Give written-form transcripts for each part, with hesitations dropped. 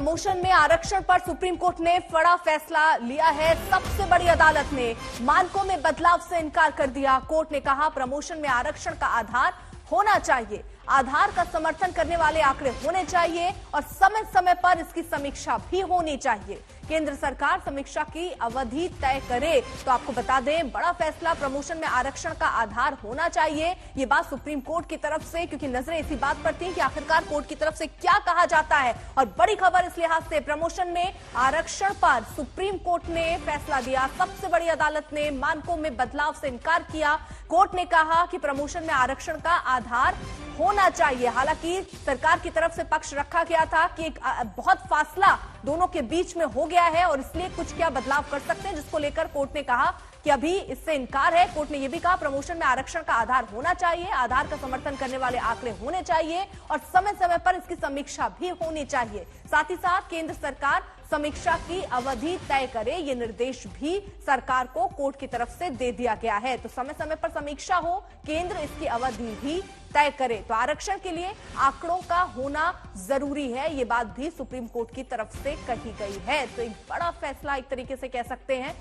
Promotion में आरक्षण पर सुप्रीम कोर्ट ने बड़ा फैसला लिया है। सबसे बड़ी अदालत ने मानकों में बदलाव से इनकार कर दिया। कोर्ट ने कहा प्रमोशन में आरक्षण का आधार होना चाहिए, आधार का समर्थन करने वाले आंकड़े होने चाहिए और समय समय पर इसकी समीक्षा भी होनी चाहिए। केंद्र सरकार समीक्षा की अवधि तय करे। तो आपको बता दें, बड़ा फैसला, प्रमोशन में आरक्षण का आधार होना चाहिए। ये बात सुप्रीम कोर्ट की तरफ से, क्योंकि नजरें इसी बात पर थी कि आखिरकार कोर्ट की तरफ से क्या कहा जाता है। और बड़ी खबर इस लिहाज से, प्रमोशन में आरक्षण पर सुप्रीम कोर्ट ने फैसला दिया। सबसे बड़ी अदालत ने मानकों में बदलाव से इनकार किया। कोर्ट ने कहा कि प्रमोशन में आरक्षण का आधार होना चाहिए। हालांकि सरकार की तरफ से पक्ष रखा गया था कि एक बहुत फासला दोनों के बीच में हो गया है और इसलिए कुछ क्या बदलाव कर सकते हैं, जिसको लेकर कोर्ट ने कहा कि अभी इससे इनकार है। कोर्ट ने यह भी कहा प्रमोशन में आरक्षण का आधार होना चाहिए, आधार का समर्थन करने वाले आंकड़े होने चाहिए और समय समय पर इसकी समीक्षा भी होनी चाहिए। साथ ही साथ केंद्र सरकार समीक्षा की अवधि तय करे, ये निर्देश भी सरकार को कोर्ट की तरफ से दे दिया गया है। तो समय समय पर समीक्षा हो, केंद्र इसकी अवधि भी तय करे। तो आरक्षण के लिए आंकड़ों का होना जरूरी है, ये बात भी सुप्रीम कोर्ट की तरफ से कही गई है। तो एक बड़ा फैसला एक तरीके से कह सकते हैं।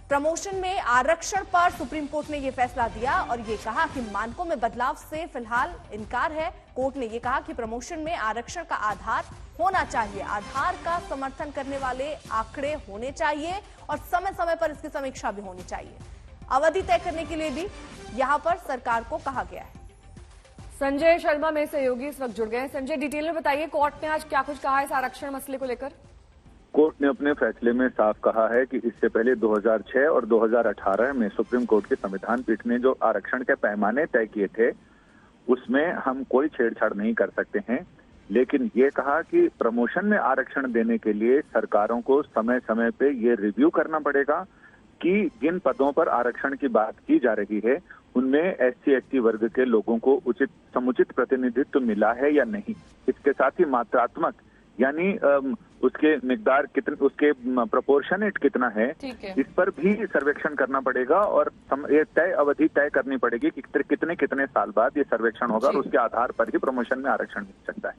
प्रमोशन में आरक्षण पर सुप्रीम कोर्ट ने यह फैसला दिया और यह कहा कि मानकों में बदलाव से फिलहाल इनकार है। कोर्ट ने यह कहा कि प्रमोशन में आरक्षण का आधार होना चाहिए, आधार का समर्थन करने वाले आंकड़े होने चाहिए और समय समय पर इसकी समीक्षा भी होनी चाहिए। अवधि तय करने के लिए भी यहां पर सरकार को कहा गया है। संजय शर्मा मेरे सहयोगी इस वक्त जुड़ गए हैं। संजय, डिटेल में बताइए, कोर्ट ने आज क्या कुछ कहा इस आरक्षण मसले को लेकर? कोर्ट ने अपने फैसले में साफ कहा है कि इससे पहले 2006 और 2018 में सुप्रीम कोर्ट की संविधान पीठ ने जो आरक्षण के पैमाने तय किए थे उसमें हम कोई छेड़छाड़ नहीं कर सकते हैं, लेकिन ये कहा कि प्रमोशन में आरक्षण देने के लिए सरकारों को समय समय पे ये रिव्यू करना पड़ेगा कि जिन पदों पर आरक्षण की बात की जा रही है उनमें एससी एसटी वर्ग के लोगों को समुचित प्रतिनिधित्व मिला है या नहीं। इसके साथ ही मात्रात्मक यानी उसके मिकदार कितने, उसके प्रोपोर्शनेट कितना है, इस पर भी सर्वेक्षण करना पड़ेगा और ये तय अवधि तय करनी पड़ेगी कि कितने कितने साल बाद ये सर्वेक्षण होगा और उसके आधार पर ही प्रमोशन में आरक्षण मिल सकता है।